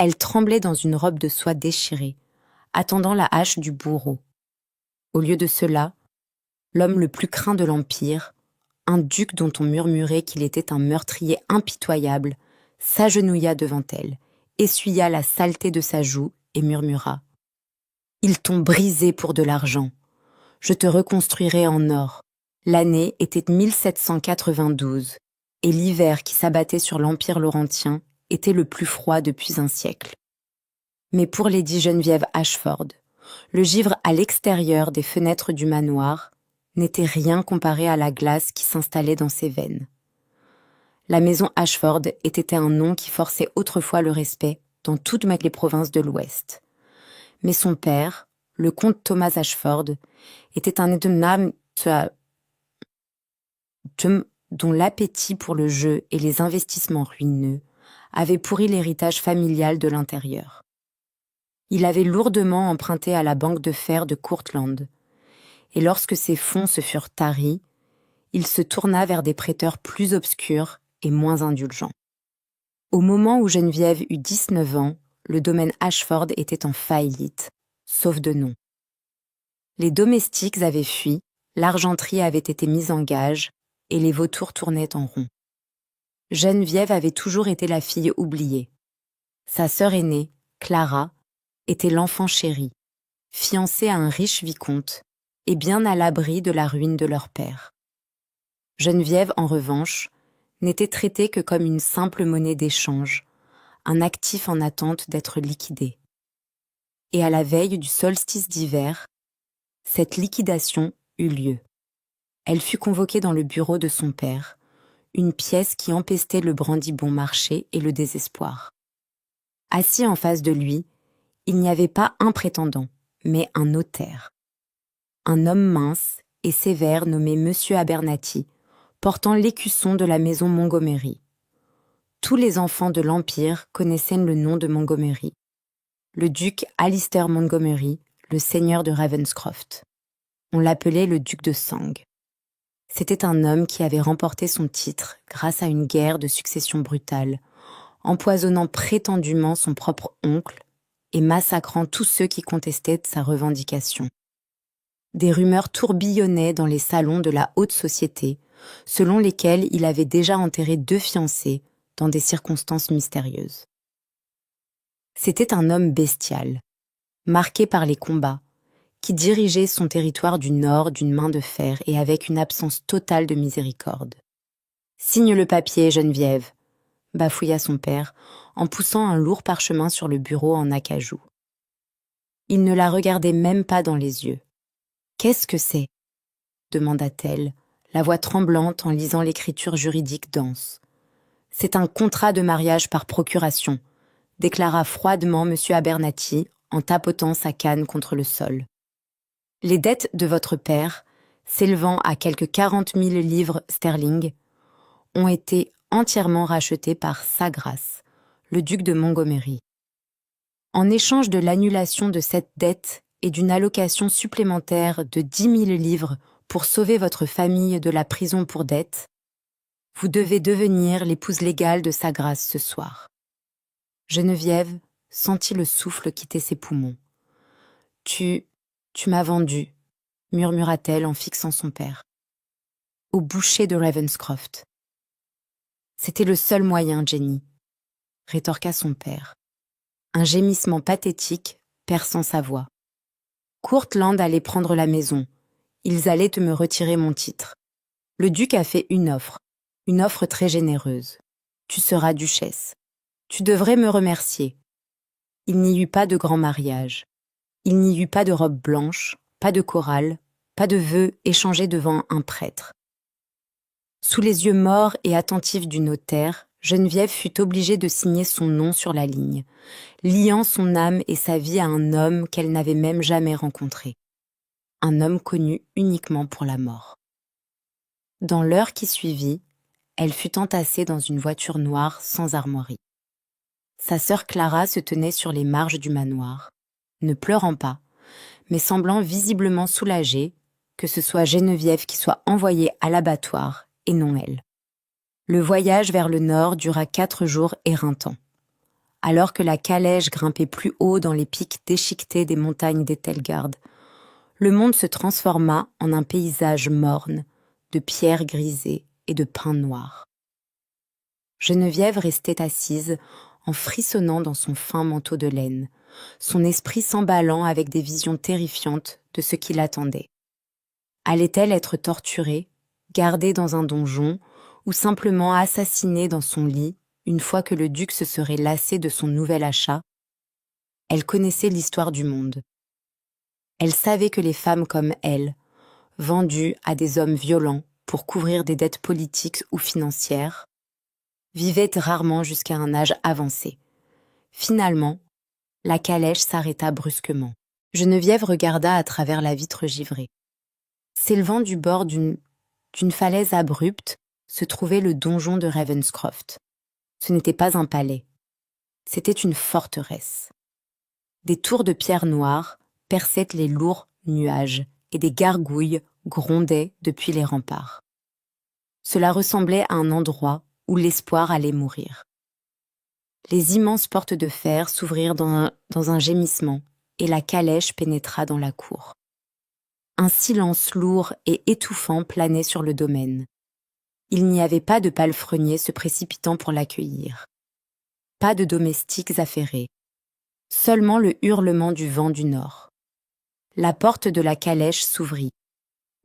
Elle tremblait dans une robe de soie déchirée, attendant la hache du bourreau. Au lieu de cela, l'homme le plus craint de l'Empire, un duc dont on murmurait qu'il était un meurtrier impitoyable, s'agenouilla devant elle, essuya la saleté de sa joue et murmura « Ils t'ont brisé pour de l'argent. Je te reconstruirai en or. » L'année était 1792, et l'hiver qui s'abattait sur l'Empire laurentien était le plus froid depuis un siècle. Mais pour lady Geneviève Ashford, le givre à l'extérieur des fenêtres du manoir n'était rien comparé à la glace qui s'installait dans ses veines. La maison Ashford était un nom qui forçait autrefois le respect dans toutes les provinces de l'Ouest. Mais son père, le comte Thomas Ashford, était un homme dont l'appétit pour le jeu et les investissements ruineux avait pourri l'héritage familial de l'intérieur. Il avait lourdement emprunté à la banque de fer de Courtland, et lorsque ses fonds se furent taris, il se tourna vers des prêteurs plus obscurs et moins indulgents. Au moment où Geneviève eut 19 ans, le domaine Ashford était en faillite, sauf de nom. Les domestiques avaient fui, l'argenterie avait été mise en gage, et les vautours tournaient en rond. Geneviève avait toujours été la fille oubliée. Sa sœur aînée, Clara, était l'enfant chéri, fiancée à un riche vicomte, et bien à l'abri de la ruine de leur père. Geneviève, en revanche, n'était traitée que comme une simple monnaie d'échange, un actif en attente d'être liquidé. Et à la veille du solstice d'hiver, cette liquidation eut lieu. Elle fut convoquée dans le bureau de son père, une pièce qui empestait le brandy bon marché et le désespoir. Assis en face de lui, il n'y avait pas un prétendant, mais un notaire. Un homme mince et sévère nommé Monsieur Abernathy, portant l'écusson de la maison Montgomery. Tous les enfants de l'Empire connaissaient le nom de Montgomery. Le duc Alistair Montgomery, le seigneur de Ravenscroft. On l'appelait le duc de Sang. C'était un homme qui avait remporté son titre grâce à une guerre de succession brutale, empoisonnant prétendument son propre oncle et massacrant tous ceux qui contestaient sa revendication. Des rumeurs tourbillonnaient dans les salons de la haute société, selon lesquelles il avait déjà enterré 2 fiancées dans des circonstances mystérieuses. C'était un homme bestial, marqué par les combats, qui dirigeait son territoire du nord d'une main de fer et avec une absence totale de miséricorde. « Signe le papier, Geneviève !» bafouilla son père, en poussant un lourd parchemin sur le bureau en acajou. Il ne la regardait même pas dans les yeux. « Qu'est-ce que c'est ?» demanda-t-elle, la voix tremblante en lisant l'écriture juridique dense. « C'est un contrat de mariage par procuration », déclara froidement M. Abernathy en tapotant sa canne contre le sol. « Les dettes de votre père, s'élevant à quelque 40 000 livres sterling, ont été entièrement rachetées par sa grâce, le duc de Montgomery. En échange de l'annulation de cette dette et d'une allocation supplémentaire de 10 000 livres pour sauver votre famille de la prison pour dette, vous devez devenir l'épouse légale de sa grâce ce soir. » Geneviève sentit le souffle quitter ses poumons. « Tu m'as vendu, » murmura-t-elle en fixant son père. « Au boucher de Ravenscroft. »« C'était le seul moyen, Jenny, » rétorqua son père. Un gémissement pathétique perçant sa voix. « Courtland allait prendre la maison. Ils allaient me retirer mon titre. Le duc a fait une offre très généreuse. Tu seras duchesse. Tu devrais me remercier. Il n'y eut pas de grand mariage. Il n'y eut pas de robe blanche, pas de chorale, pas de vœux échangés devant un prêtre. » Sous les yeux morts et attentifs du notaire, Geneviève fut obligée de signer son nom sur la ligne, liant son âme et sa vie à un homme qu'elle n'avait même jamais rencontré. Un homme connu uniquement pour la mort. Dans l'heure qui suivit, elle fut entassée dans une voiture noire sans armoirie. Sa sœur Clara se tenait sur les marges du manoir, ne pleurant pas, mais semblant visiblement soulagée que ce soit Geneviève qui soit envoyée à l'abattoir et non elle. Le voyage vers le nord dura 4 jours éreintants. alors que la calèche grimpait plus haut dans les pics déchiquetés des montagnes d'Etelgard. Le monde se transforma en un paysage morne, de pierres grisées et de pins noirs. Geneviève restait assise, en frissonnant dans son fin manteau de laine, son esprit s'emballant avec des visions terrifiantes de ce qui l'attendait. Allait-elle être torturée, gardée dans un donjon, ou simplement assassinée dans son lit, une fois que le duc se serait lassé de son nouvel achat? Elle connaissait l'histoire du monde. Elle savait que les femmes comme elle, vendues à des hommes violents pour couvrir des dettes politiques ou financières, vivaient rarement jusqu'à un âge avancé. Finalement, la calèche s'arrêta brusquement. Geneviève regarda à travers la vitre givrée. S'élevant du bord d'une falaise abrupte se trouvait le donjon de Ravenscroft. Ce n'était pas un palais, c'était une forteresse. Des tours de pierre noire perçaient les lourds nuages et des gargouilles grondaient depuis les remparts. Cela ressemblait à un endroit où l'espoir allait mourir. Les immenses portes de fer s'ouvrirent dans un gémissement et la calèche pénétra dans la cour. Un silence lourd et étouffant planait sur le domaine. Il n'y avait pas de palefreniers se précipitant pour l'accueillir. Pas de domestiques affairés. Seulement le hurlement du vent du nord. La porte de la calèche s'ouvrit.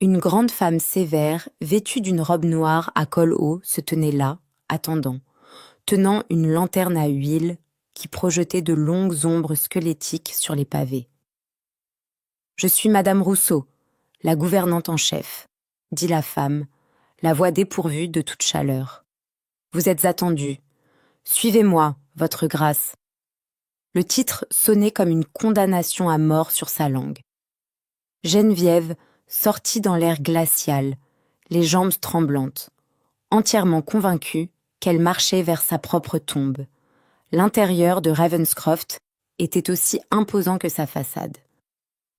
Une grande femme sévère, vêtue d'une robe noire à col haut, se tenait là, attendant, tenant une lanterne à huile qui projetait de longues ombres squelettiques sur les pavés. « Je suis Madame Rousseau, la gouvernante en chef, » dit la femme, la voix dépourvue de toute chaleur. « Vous êtes attendue. Suivez-moi, votre grâce. » Le titre sonnait comme une condamnation à mort sur sa langue. Geneviève sortit dans l'air glacial, les jambes tremblantes, entièrement convaincue qu'elle marchait vers sa propre tombe. L'intérieur de Ravenscroft était aussi imposant que sa façade.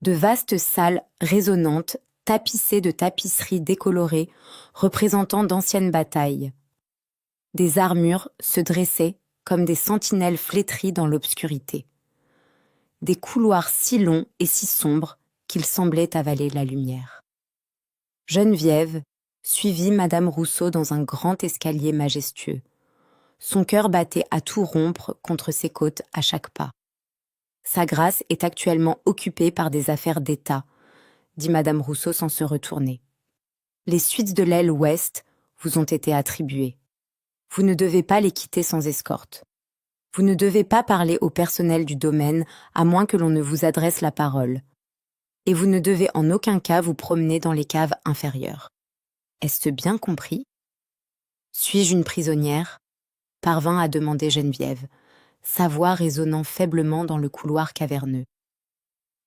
De vastes salles résonnantes, tapissées de tapisseries décolorées, représentant d'anciennes batailles. Des armures se dressaient comme des sentinelles flétries dans l'obscurité. Des couloirs si longs et si sombres qu'ils semblaient avaler la lumière. Geneviève suivit Madame Rousseau dans un grand escalier majestueux. Son cœur battait à tout rompre contre ses côtes à chaque pas. « Sa grâce est actuellement occupée par des affaires d'État, » dit Madame Rousseau sans se retourner. « Les suites de l'aile ouest vous ont été attribuées. Vous ne devez pas les quitter sans escorte. Vous ne devez pas parler au personnel du domaine à moins que l'on ne vous adresse la parole. Et vous ne devez en aucun cas vous promener dans les caves inférieures. Est-ce bien compris ? Suis-je une prisonnière ? Parvint à demander Geneviève, sa voix résonnant faiblement dans le couloir caverneux.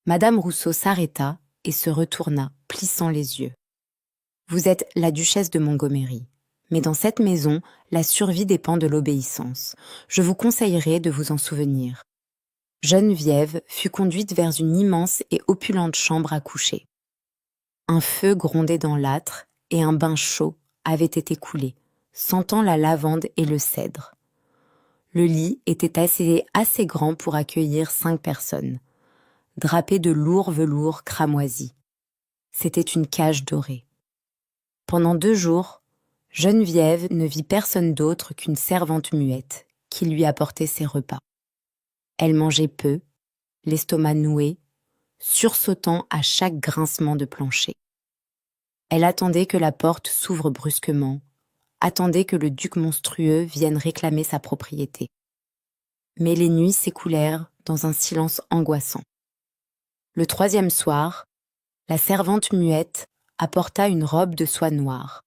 Madame Rousseau s'arrêta et se retourna, plissant les yeux. Vous êtes la duchesse de Montgomery, mais dans cette maison, la survie dépend de l'obéissance. Je vous conseillerais de vous en souvenir. Geneviève fut conduite vers une immense et opulente chambre à coucher. Un feu grondait dans l'âtre et un bain chaud avait été coulé, sentant la lavande et le cèdre. Le lit était assez grand pour accueillir 5 personnes, drapé de lourds velours cramoisis. C'était une cage dorée. Pendant 2 jours, Geneviève ne vit personne d'autre qu'une servante muette qui lui apportait ses repas. Elle mangeait peu, l'estomac noué, sursautant à chaque grincement de plancher. Elle attendait que la porte s'ouvre brusquement, attendait que le duc monstrueux vienne réclamer sa propriété. Mais les nuits s'écoulèrent dans un silence angoissant. Le 3e soir, la servante muette apporta une robe de soie noire,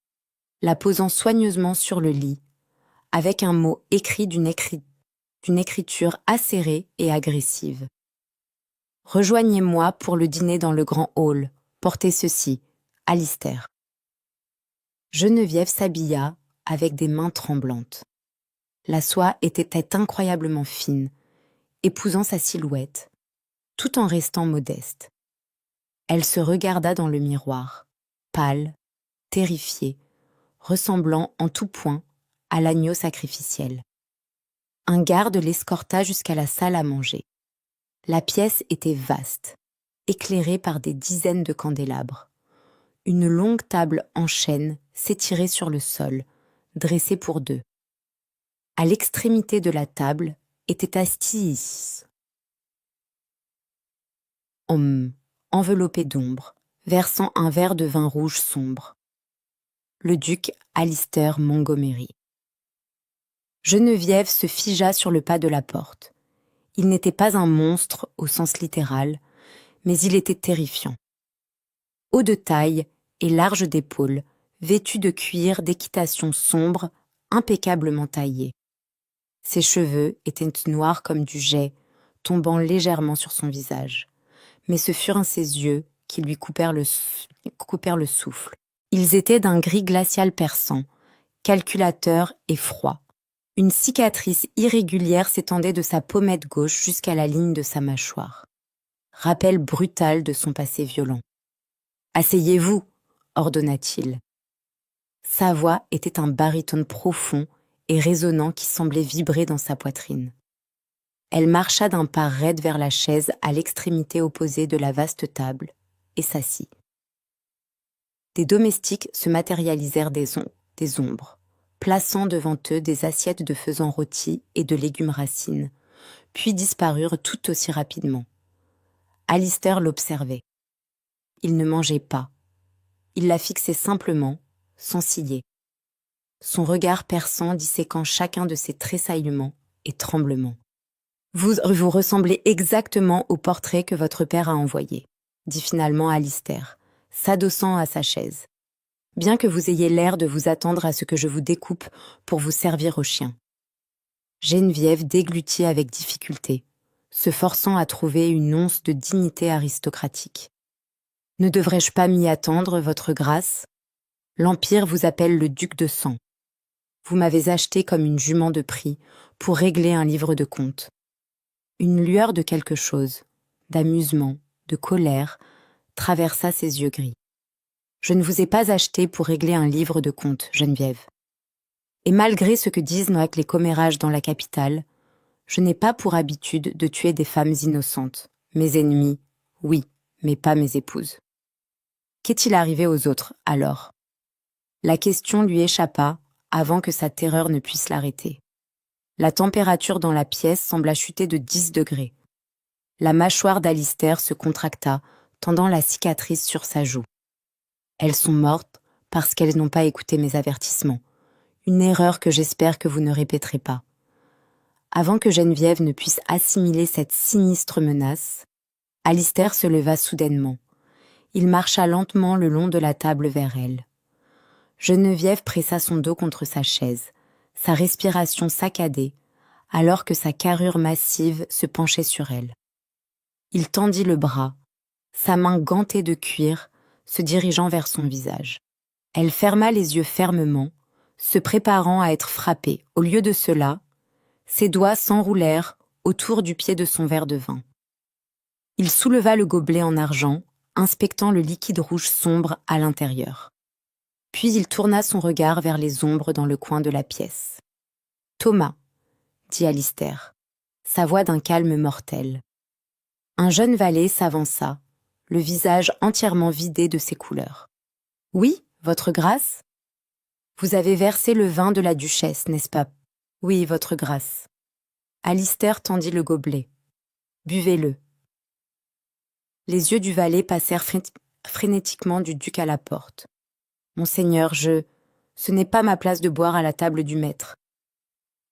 la posant soigneusement sur le lit, avec un mot écrit d'une écriture acérée et agressive. « Rejoignez-moi pour le dîner dans le grand hall. Portez ceci, Alistair. » Geneviève s'habilla avec des mains tremblantes. La soie était incroyablement fine, épousant sa silhouette, tout en restant modeste. Elle se regarda dans le miroir, pâle, terrifiée, ressemblant en tout point à l'agneau sacrificiel. Un garde l'escorta jusqu'à la salle à manger. La pièce était vaste, éclairée par des dizaines de candélabres. Une longue table en chêne s'étirait sur le sol, dressée pour deux. À l'extrémité de la table était assis homme, enveloppé d'ombre, versant un verre de vin rouge sombre. Le duc Alistair Montgomery. Geneviève se figea sur le pas de la porte. Il n'était pas un monstre au sens littéral, mais il était terrifiant. Haut de taille et large d'épaules, vêtu de cuir d'équitation sombre, impeccablement taillé. Ses cheveux étaient noirs comme du jais, tombant légèrement sur son visage. Mais ce furent ses yeux qui lui coupèrent le souffle. Ils étaient d'un gris glacial perçant, calculateur et froid. Une cicatrice irrégulière s'étendait de sa pommette gauche jusqu'à la ligne de sa mâchoire. Rappel brutal de son passé violent. « Asseyez-vous » ordonna-t-il. Sa voix était un baryton profond et résonnant qui semblait vibrer dans sa poitrine. Elle marcha d'un pas raide vers la chaise à l'extrémité opposée de la vaste table et s'assit. Des domestiques se matérialisèrent des ombres, plaçant devant eux des assiettes de faisans rôtis et de légumes racines, puis disparurent tout aussi rapidement. Alistair l'observait. Il ne mangeait pas. Il la fixait simplement, sans ciller. Son regard perçant disséquant chacun de ses tressaillements et tremblements. « Vous ressemblez exactement au portrait que votre père a envoyé, » dit finalement Alistair, s'adossant à sa chaise. « Bien que vous ayez l'air de vous attendre à ce que je vous découpe pour vous servir au chien. » Geneviève déglutit avec difficulté, se forçant à trouver une once de dignité aristocratique. « Ne devrais-je pas m'y attendre, votre grâce ? L'Empire vous appelle le duc de sang. Vous m'avez acheté comme une jument de prix pour régler un livre de comptes. » Une lueur de quelque chose, d'amusement, de colère, traversa ses yeux gris. « Je ne vous ai pas acheté pour régler un livre de comptes, Geneviève. Et malgré ce que disent les commérages dans la capitale, je n'ai pas pour habitude de tuer des femmes innocentes. Mes ennemis, oui, mais pas mes épouses. » Qu'est-il arrivé aux autres, alors ? La question lui échappa avant que sa terreur ne puisse l'arrêter. La température dans la pièce sembla chuter de 10 degrés. La mâchoire d'Alistair se contracta, tendant la cicatrice sur sa joue. Elles sont mortes parce qu'elles n'ont pas écouté mes avertissements. Une erreur que j'espère que vous ne répéterez pas. Avant que Geneviève ne puisse assimiler cette sinistre menace, Alistair se leva soudainement. Il marcha lentement le long de la table vers elle. Geneviève pressa son dos contre sa chaise, sa respiration saccadée, alors que sa carrure massive se penchait sur elle. Il tendit le bras, sa main gantée de cuir, se dirigeant vers son visage. Elle ferma les yeux fermement, se préparant à être frappée. Au lieu de cela, ses doigts s'enroulèrent autour du pied de son verre de vin. Il souleva le gobelet en argent, inspectant le liquide rouge sombre à l'intérieur. Puis il tourna son regard vers les ombres dans le coin de la pièce. « Thomas », dit Alistair, sa voix d'un calme mortel. Un jeune valet s'avança, le visage entièrement vidé de ses couleurs. « Oui, votre grâce ? Vous avez versé le vin de la duchesse, n'est-ce pas ? Oui, votre grâce. » Alistair tendit le gobelet. « Buvez-le. » Les yeux du valet passèrent frénétiquement du duc à la porte. « Monseigneur, ce n'est pas ma place de boire à la table du maître. »«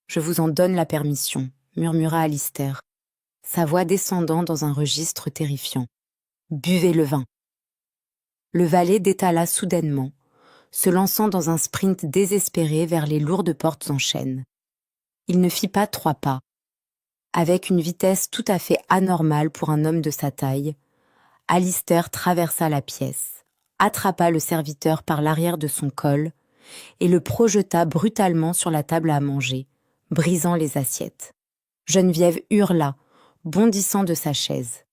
Je vous en donne la permission, » murmura Alistair, sa voix descendant dans un registre terrifiant. « Buvez le vin. » Le valet détala soudainement, se lançant dans un sprint désespéré vers les lourdes portes en chêne. Il ne fit pas 3 pas. Avec une vitesse tout à fait anormale pour un homme de sa taille, Alistair traversa la pièce, attrapa le serviteur par l'arrière de son col et le projeta brutalement sur la table à manger, brisant les assiettes. Geneviève hurla, bondissant de sa chaise.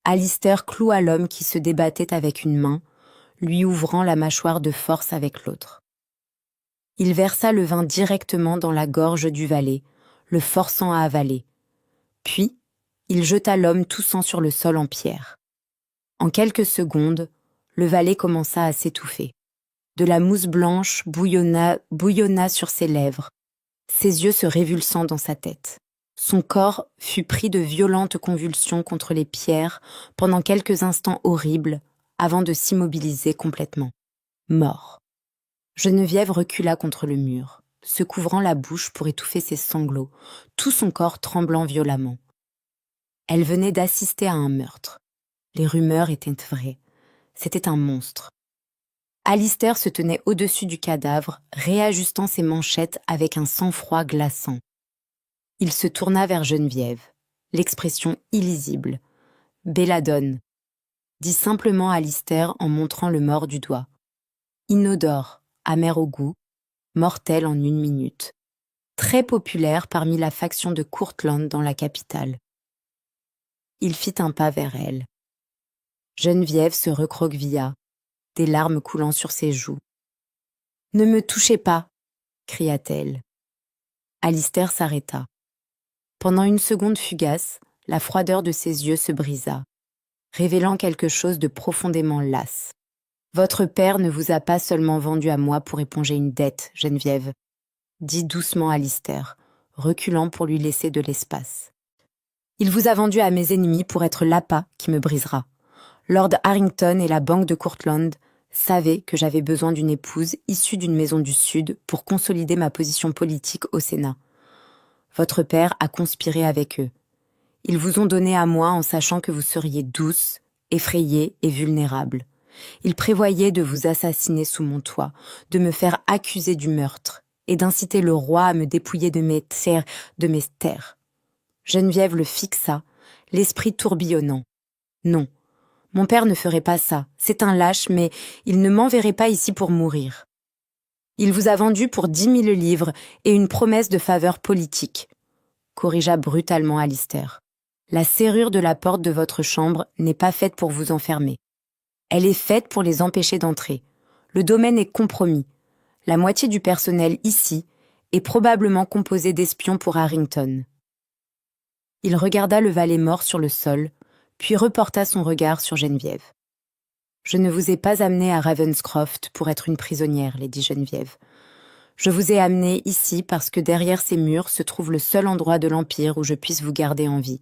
Alistair cloua l'homme qui se débattait avec une main, lui ouvrant la mâchoire de force avec l'autre. Il versa le vin directement dans la gorge du valet, le forçant à avaler. Puis, il jeta l'homme toussant sur le sol en pierre. En quelques secondes, le valet commença à s'étouffer. De la mousse blanche bouillonna sur ses lèvres, ses yeux se révulsant dans sa tête. Son corps fut pris de violentes convulsions contre les pierres pendant quelques instants horribles avant de s'immobiliser complètement. Mort. Geneviève recula contre le mur, se couvrant la bouche pour étouffer ses sanglots, tout son corps tremblant violemment. Elle venait d'assister à un meurtre. Les rumeurs étaient vraies. C'était un monstre. Alistair se tenait au-dessus du cadavre, réajustant ses manchettes avec un sang-froid glaçant. Il se tourna vers Geneviève, l'expression illisible. « Belladone », dit simplement Alistair en montrant le mort du doigt. Inodore, amer au goût, mortel en 1 minute. Très populaire parmi la faction de Courtland dans la capitale. Il fit un pas vers elle. Geneviève se recroquevilla, des larmes coulant sur ses joues. « Ne me touchez pas !» cria-t-elle. Alistair s'arrêta. Pendant une seconde fugace, la froideur de ses yeux se brisa, révélant quelque chose de profondément lasse. « Votre père ne vous a pas seulement vendu à moi pour éponger une dette, Geneviève, » dit doucement Alistair, reculant pour lui laisser de l'espace. « Il vous a vendu à mes ennemis pour être l'appât qui me brisera. Lord Harrington et la banque de Courtland savaient que j'avais besoin d'une épouse issue d'une maison du Sud pour consolider ma position politique au Sénat. Votre père a conspiré avec eux. Ils vous ont donné à moi en sachant que vous seriez douce, effrayée et vulnérable. Ils prévoyaient de vous assassiner sous mon toit, de me faire accuser du meurtre et d'inciter le roi à me dépouiller de mes terres. Geneviève le fixa, l'esprit tourbillonnant. Non, mon père ne ferait pas ça. C'est un lâche, mais il ne m'enverrait pas ici pour mourir. Il vous a vendu pour 10 000 livres et une promesse de faveur politique, corrigea brutalement Alistair. La serrure de la porte de votre chambre n'est pas faite pour vous enfermer. Elle est faite pour les empêcher d'entrer. Le domaine est compromis. La moitié du personnel ici est probablement composé d'espions pour Harrington. Il regarda le valet mort sur le sol, puis reporta son regard sur Geneviève. « Je ne vous ai pas amené à Ravenscroft pour être une prisonnière, Lady Geneviève. Je vous ai amené ici parce que derrière ces murs se trouve le seul endroit de l'Empire où je puisse vous garder en vie.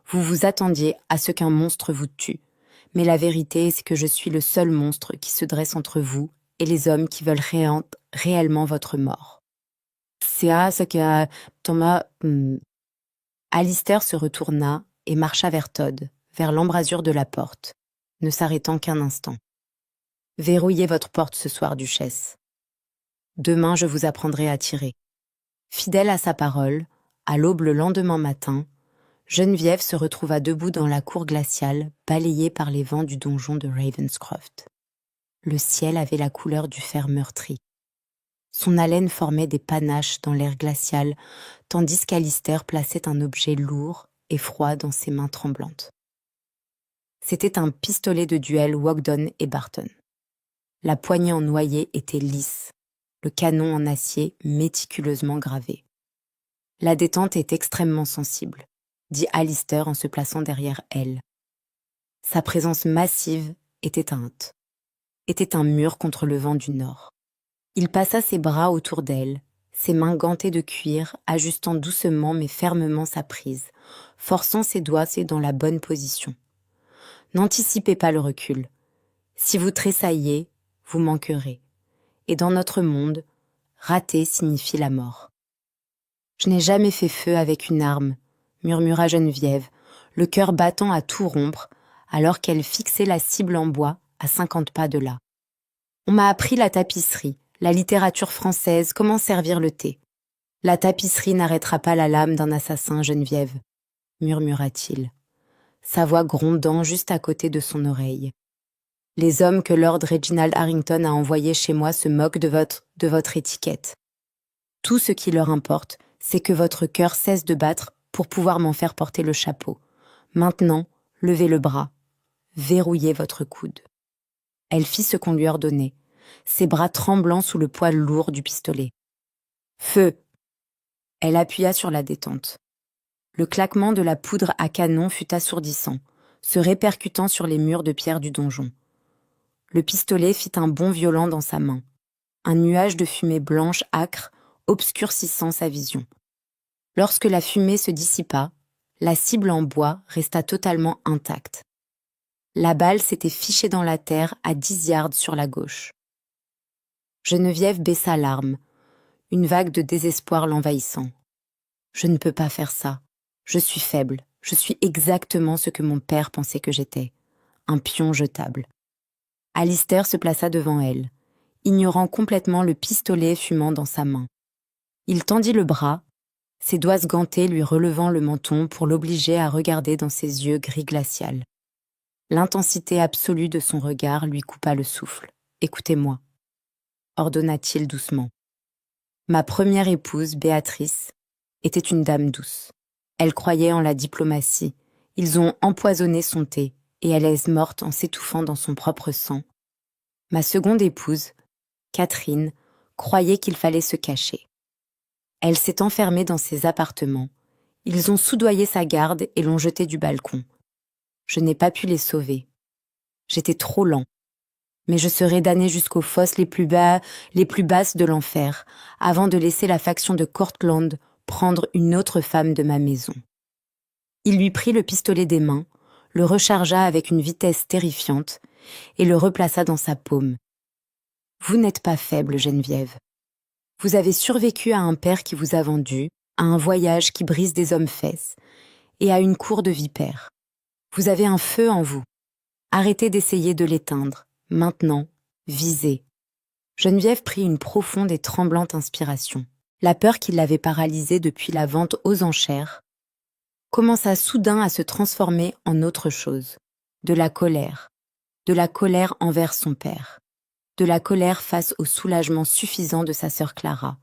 Vous vous attendiez à ce qu'un monstre vous tue, mais la vérité, c'est que je suis le seul monstre qui se dresse entre vous et les hommes qui veulent réellement votre mort. » C'est à ce que Thomas... Alistair se retourna et marcha vers Todd, vers l'embrasure de la porte, ne s'arrêtant qu'un instant. « Verrouillez votre porte ce soir, duchesse. Demain, je vous apprendrai à tirer. » Fidèle à sa parole, à l'aube le lendemain matin, Geneviève se retrouva debout dans la cour glaciale, balayée par les vents du donjon de Ravenscroft. Le ciel avait la couleur du fer meurtri. Son haleine formait des panaches dans l'air glacial, tandis qu'Alistair plaçait un objet lourd et froid dans ses mains tremblantes. C'était un pistolet de duel Wogdon et Barton. La poignée en noyer était lisse, le canon en acier méticuleusement gravé. « La détente est extrêmement sensible, » dit Alistair en se plaçant derrière elle. Sa présence massive était un mur contre le vent du nord. Il passa ses bras autour d'elle, ses mains gantées de cuir, ajustant doucement mais fermement sa prise, forçant ses doigts dans la bonne position. N'anticipez pas le recul. Si vous tressaillez, vous manquerez. Et dans notre monde, rater signifie la mort. « Je n'ai jamais fait feu avec une arme, » murmura Geneviève, le cœur battant à tout rompre, alors qu'elle fixait la cible en bois à 50 pas de là. « On m'a appris la tapisserie, la littérature française, comment servir le thé. La tapisserie n'arrêtera pas la lame d'un assassin, Geneviève, » murmura-t-il, sa voix grondant juste à côté de son oreille. « Les hommes que Lord Reginald Harrington a envoyés chez moi se moquent de votre étiquette. Tout ce qui leur importe, c'est que votre cœur cesse de battre pour pouvoir m'en faire porter le chapeau. Maintenant, levez le bras. Verrouillez votre coude. » Elle fit ce qu'on lui ordonnait, ses bras tremblants sous le poids lourd du pistolet. « Feu ! Elle appuya sur la détente. Le claquement de la poudre à canon fut assourdissant, se répercutant sur les murs de pierre du donjon. Le pistolet fit un bond violent dans sa main. Un nuage de fumée blanche âcre, obscurcissant sa vision. Lorsque la fumée se dissipa, la cible en bois resta totalement intacte. La balle s'était fichée dans la terre à 10 yards sur la gauche. Geneviève baissa l'arme, une vague de désespoir l'envahissant. Je ne peux pas faire ça. Je suis faible. Je suis exactement ce que mon père pensait que j'étais. Un pion jetable. Alistair se plaça devant elle, ignorant complètement le pistolet fumant dans sa main. Il tendit le bras, ses doigts gantés lui relevant le menton pour l'obliger à regarder dans ses yeux gris glacial. L'intensité absolue de son regard lui coupa le souffle. « Écoutez-moi », ordonna-t-il doucement. Ma première épouse, Béatrice, était une dame douce. Elle croyait en la diplomatie. Ils ont empoisonné son thé et elle est morte en s'étouffant dans son propre sang. Ma seconde épouse, Catherine, croyait qu'il fallait se cacher. Elle s'est enfermée dans ses appartements. Ils ont soudoyé sa garde et l'ont jetée du balcon. Je n'ai pas pu les sauver. J'étais trop lent. Mais je serai damné jusqu'aux fosses les plus basses de l'enfer, avant de laisser la faction de Cortland prendre une autre femme de ma maison. Il lui prit le pistolet des mains, le rechargea avec une vitesse terrifiante et le replaça dans sa paume. Vous n'êtes pas faible, Geneviève. Vous avez survécu à un père qui vous a vendu, à un voyage qui brise des hommes-fesses et à une cour de vipères. Vous avez un feu en vous. Arrêtez d'essayer de l'éteindre. Maintenant, visez. Geneviève prit une profonde et tremblante inspiration. La peur qui l'avait paralysée depuis la vente aux enchères commença soudain à se transformer en autre chose. De la colère envers son père, de la colère face au soulagement suffisant de sa sœur Clara,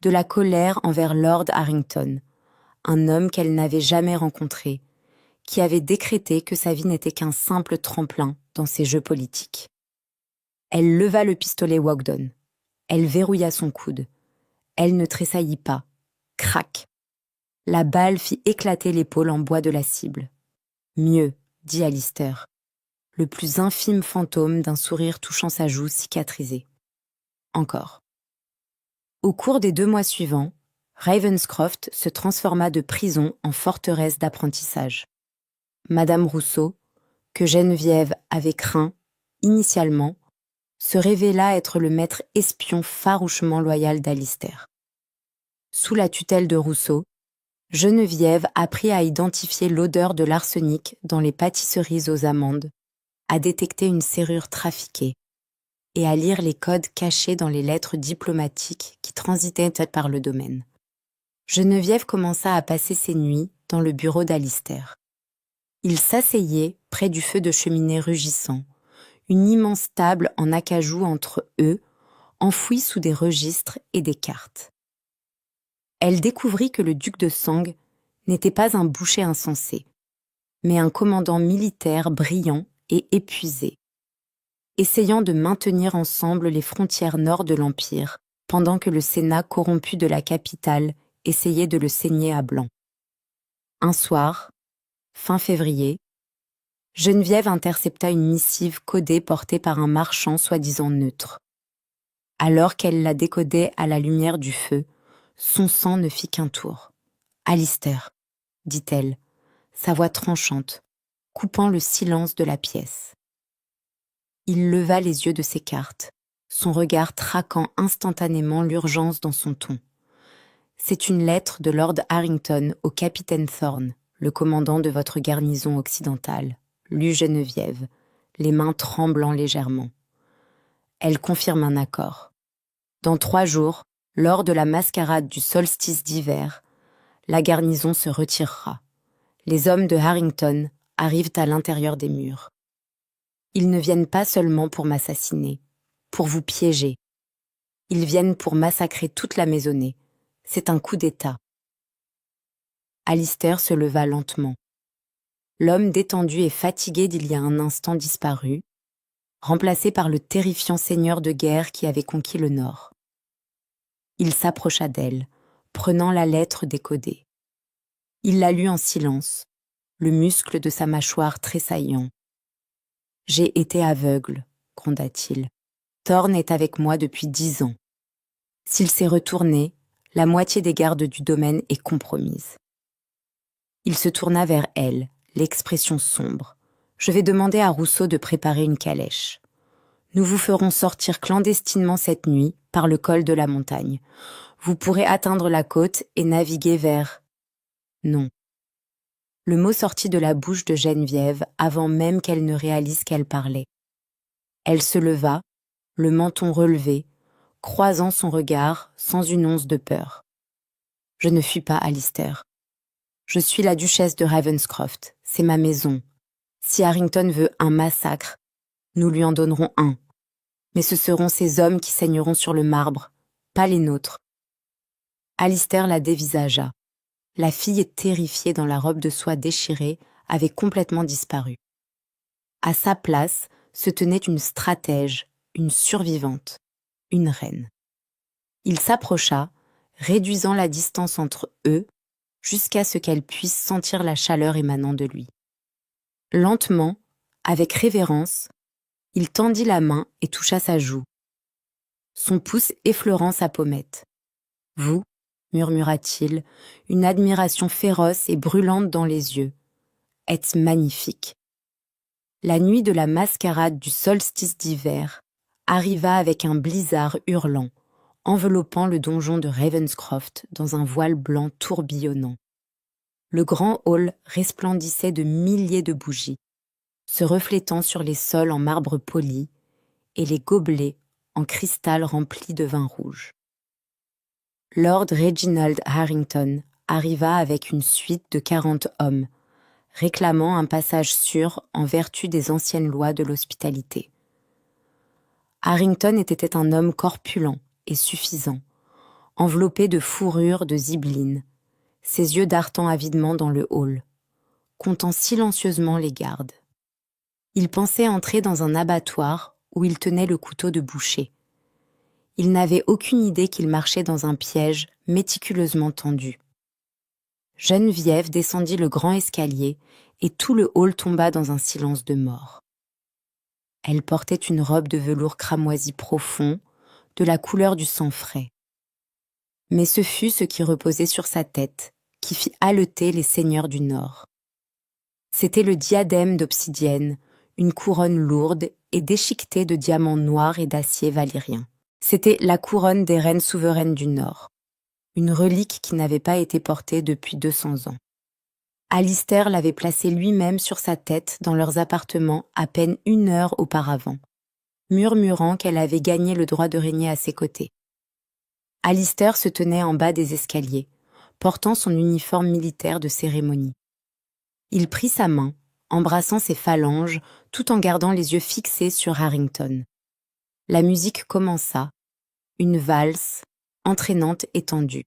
de la colère envers Lord Harrington, un homme qu'elle n'avait jamais rencontré, qui avait décrété que sa vie n'était qu'un simple tremplin dans ses jeux politiques. Elle leva le pistolet Wagdon. Elle verrouilla son coude. Elle ne tressaillit pas. Crac! La balle fit éclater l'épaule en bois de la cible. Mieux, dit Alistair, le plus infime fantôme d'un sourire touchant sa joue cicatrisée. Encore. Au cours des 2 mois suivants, Ravenscroft se transforma de prison en forteresse d'apprentissage. Madame Rousseau, que Geneviève avait craint, initialement, se révéla être le maître espion farouchement loyal d'Alistair. Sous la tutelle de Rousseau, Geneviève apprit à identifier l'odeur de l'arsenic dans les pâtisseries aux amandes, à détecter une serrure trafiquée et à lire les codes cachés dans les lettres diplomatiques qui transitaient par le domaine. Geneviève commença à passer ses nuits dans le bureau d'Alistair. Il s'asseyait près du feu de cheminée rugissant, une immense table en acajou entre eux, enfouie sous des registres et des cartes. Elle découvrit que le duc de Sang n'était pas un boucher insensé, mais un commandant militaire brillant et épuisé, essayant de maintenir ensemble les frontières nord de l'Empire, pendant que le Sénat corrompu de la capitale essayait de le saigner à blanc. Un soir, fin février, Geneviève intercepta une missive codée portée par un marchand soi-disant neutre. Alors qu'elle la décodait à la lumière du feu, son sang ne fit qu'un tour. « Alistair », dit-elle, sa voix tranchante, coupant le silence de la pièce. Il leva les yeux de ses cartes, son regard traquant instantanément l'urgence dans son ton. « C'est une lettre de Lord Harrington au capitaine Thorne, le commandant de votre garnison occidentale, lut Geneviève, les mains tremblant légèrement. Elle confirme un accord. Dans 3 jours, lors de la mascarade du solstice d'hiver, la garnison se retirera. Les hommes de Harrington arrivent à l'intérieur des murs. Ils ne viennent pas seulement pour m'assassiner, pour vous piéger. Ils viennent pour massacrer toute la maisonnée. C'est un coup d'État. » Alistair se leva lentement. L'homme détendu et fatigué d'il y a un instant disparu, remplacé par le terrifiant seigneur de guerre qui avait conquis le Nord. Il s'approcha d'elle, prenant la lettre décodée. Il la lut en silence, le muscle de sa mâchoire tressaillant. « J'ai été aveugle, gronda-t-il. Thorn est avec moi depuis 10 ans. S'il s'est retourné, la moitié des gardes du domaine est compromise. » Il se tourna vers elle, l'expression sombre. « Je vais demander à Rousseau de préparer une calèche. Nous vous ferons sortir clandestinement cette nuit par le col de la montagne. Vous pourrez atteindre la côte et naviguer vers... » Non. Le mot sortit de la bouche de Geneviève avant même qu'elle ne réalise qu'elle parlait. Elle se leva, le menton relevé, croisant son regard sans une once de peur. « Je ne fuis pas, Alistair. Je suis la duchesse de Ravenscroft, c'est ma maison. Si Harrington veut un massacre, nous lui en donnerons un. Mais ce seront ces hommes qui saigneront sur le marbre, pas les nôtres. » Alistair la dévisagea. La fille, terrifiée dans la robe de soie déchirée, avait complètement disparu. À sa place se tenait une stratège, une survivante, une reine. Il s'approcha, réduisant la distance entre eux, jusqu'à ce qu'elle puisse sentir la chaleur émanant de lui. Lentement, avec révérence, il tendit la main et toucha sa joue, son pouce effleurant sa pommette. « Vous, murmura-t-il, une admiration féroce et brûlante dans les yeux, êtes magnifique. » La nuit de la mascarade du solstice d'hiver arriva avec un blizzard hurlant, enveloppant le donjon de Ravenscroft dans un voile blanc tourbillonnant. Le grand hall resplendissait de milliers de bougies, se reflétant sur les sols en marbre poli et les gobelets en cristal remplis de vin rouge. Lord Reginald Harrington arriva avec une suite de 40 hommes, réclamant un passage sûr en vertu des anciennes lois de l'hospitalité. Harrington était un homme corpulent et suffisant, enveloppé de fourrure de zibeline, ses yeux dartant avidement dans le hall, comptant silencieusement les gardes. Il pensait entrer dans un abattoir où il tenait le couteau de boucher. Il n'avait aucune idée qu'il marchait dans un piège méticuleusement tendu. Geneviève descendit le grand escalier et tout le hall tomba dans un silence de mort. Elle portait une robe de velours cramoisi profond, de la couleur du sang frais. Mais ce fut ce qui reposait sur sa tête, qui fit haleter les seigneurs du Nord. C'était le diadème d'obsidienne, une couronne lourde et déchiquetée de diamants noirs et d'acier valyrien. C'était la couronne des reines souveraines du Nord, une relique qui n'avait pas été portée depuis 200 ans. Alistair l'avait placée lui-même sur sa tête dans leurs appartements à peine 1 heure auparavant, murmurant qu'elle avait gagné le droit de régner à ses côtés. Alistair se tenait en bas des escaliers, portant son uniforme militaire de cérémonie. Il prit sa main, embrassant ses phalanges, tout en gardant les yeux fixés sur Harrington. La musique commença, une valse, entraînante et tendue.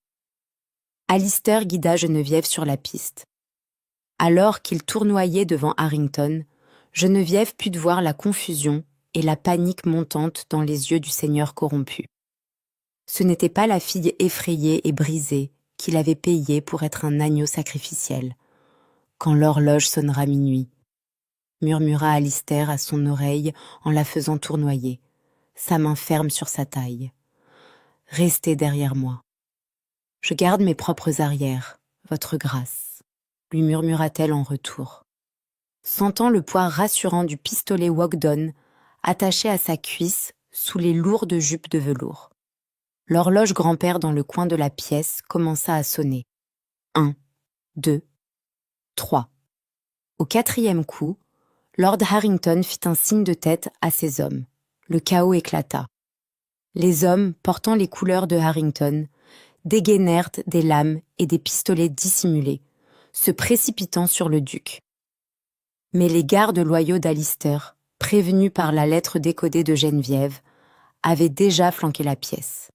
Alistair guida Geneviève sur la piste. Alors qu'il tournoyait devant Harrington, Geneviève put voir la confusion et la panique montante dans les yeux du seigneur corrompu. Ce n'était pas la fille effrayée et brisée qu'il avait payée pour être un agneau sacrificiel. « Quand l'horloge sonnera minuit », murmura Alistair à son oreille en la faisant tournoyer, sa main ferme sur sa taille. « Restez derrière moi. Je garde mes propres arrières, votre grâce, » lui murmura-t-elle en retour. Sentant le poids rassurant du pistolet Wogdon attaché à sa cuisse sous les lourdes jupes de velours. L'horloge grand-père dans le coin de la pièce commença à sonner. 1, 2, 3. Au 4e coup, Lord Harrington fit un signe de tête à ses hommes. Le chaos éclata. Les hommes, portant les couleurs de Harrington, dégainèrent des lames et des pistolets dissimulés, se précipitant sur le duc. Mais les gardes loyaux d'Alistair, prévenus par la lettre décodée de Geneviève, avaient déjà flanqué la pièce.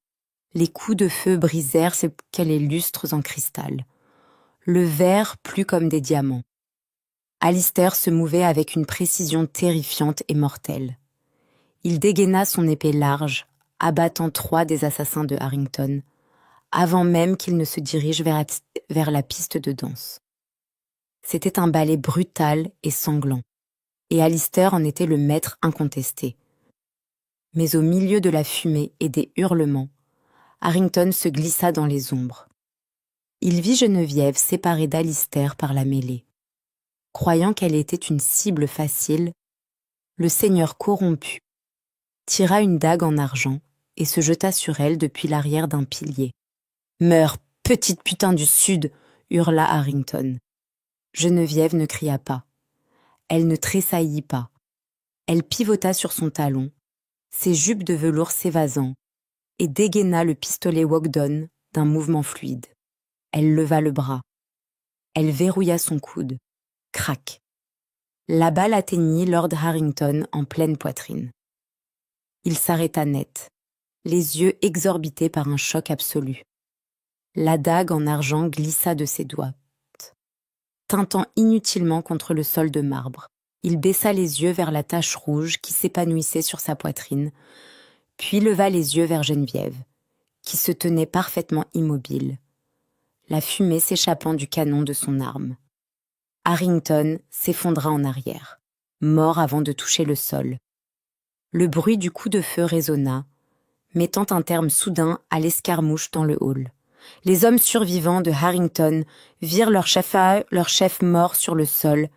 Les coups de feu brisèrent ce qu'est les lustres en cristal. Le verre plut comme des diamants. Alistair se mouvait avec une précision terrifiante et mortelle. Il dégaina son épée large, abattant 3 des assassins de Harrington, avant même qu'il ne se dirige vers la piste de danse. C'était un ballet brutal et sanglant, et Alistair en était le maître incontesté. Mais au milieu de la fumée et des hurlements, Harrington se glissa dans les ombres. Il vit Geneviève séparée d'Alistair par la mêlée. Croyant qu'elle était une cible facile, le seigneur corrompu tira une dague en argent et se jeta sur elle depuis l'arrière d'un pilier. « Meurs, petite putain du Sud !» hurla Harrington. Geneviève ne cria pas. Elle ne tressaillit pas. Elle pivota sur son talon, ses jupes de velours s'évasant, et dégaina le pistolet Wogdon d'un mouvement fluide. Elle leva le bras. Elle verrouilla son coude. Crac. La balle atteignit Lord Harrington en pleine poitrine. Il s'arrêta net, les yeux exorbités par un choc absolu. La dague en argent glissa de ses doigts. Tintant inutilement contre le sol de marbre, il baissa les yeux vers la tache rouge qui s'épanouissait sur sa poitrine, puis leva les yeux vers Geneviève, qui se tenait parfaitement immobile, la fumée s'échappant du canon de son arme. Harrington s'effondra en arrière, mort avant de toucher le sol. Le bruit du coup de feu résonna, mettant un terme soudain à l'escarmouche dans le hall. Les hommes survivants de Harrington virent leur chef mort sur le sol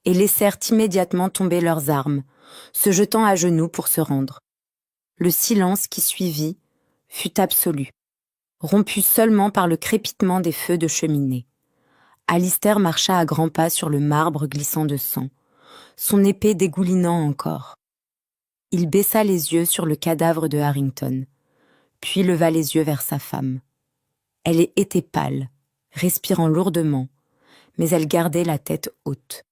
et laissèrent immédiatement tomber leurs armes, se jetant à genoux pour se rendre. Le silence qui suivit fut absolu, rompu seulement par le crépitement des feux de cheminée. Alistair marcha à grands pas sur le marbre glissant de sang, son épée dégoulinant encore. Il baissa les yeux sur le cadavre de Harrington, puis leva les yeux vers sa femme. Elle était pâle, respirant lourdement, mais elle gardait la tête haute.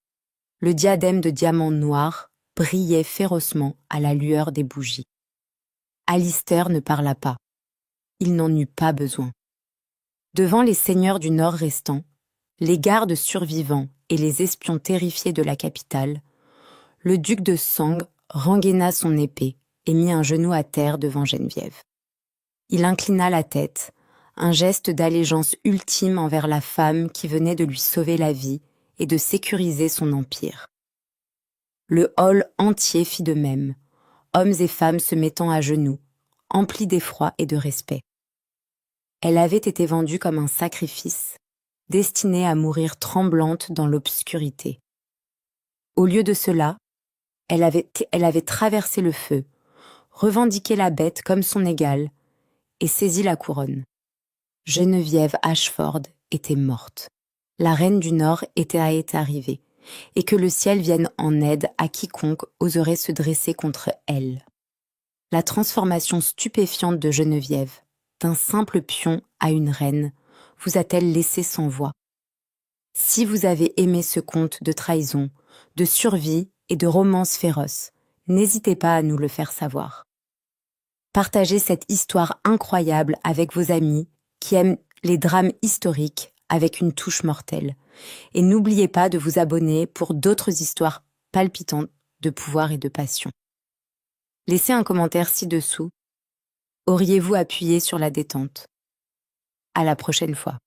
Le diadème de diamants noirs brillait férocement à la lueur des bougies. Alistair ne parla pas. Il n'en eut pas besoin. Devant les seigneurs du Nord restants, les gardes survivants et les espions terrifiés de la capitale, le duc de Sang rengaina son épée et mit un genou à terre devant Geneviève. Il inclina la tête, un geste d'allégeance ultime envers la femme qui venait de lui sauver la vie et de sécuriser son empire. Le hall entier fit de même, hommes et femmes se mettant à genoux, emplis d'effroi et de respect. Elle avait été vendue comme un sacrifice, destinée à mourir tremblante dans l'obscurité. Au lieu de cela, elle avait traversé le feu, revendiqué la bête comme son égale et saisi la couronne. Geneviève Ashford était morte. La reine du Nord était arrivée, et que le ciel vienne en aide à quiconque oserait se dresser contre elle. La transformation stupéfiante de Geneviève, d'un simple pion à une reine, vous a-t-elle laissé sans voix? Si vous avez aimé ce conte de trahison, de survie et de romance féroce, n'hésitez pas à nous le faire savoir. Partagez cette histoire incroyable avec vos amis qui aiment les drames historiques avec une touche mortelle. Et n'oubliez pas de vous abonner pour d'autres histoires palpitantes de pouvoir et de passion. Laissez un commentaire ci-dessous. Auriez-vous appuyé sur la détente? À la prochaine fois.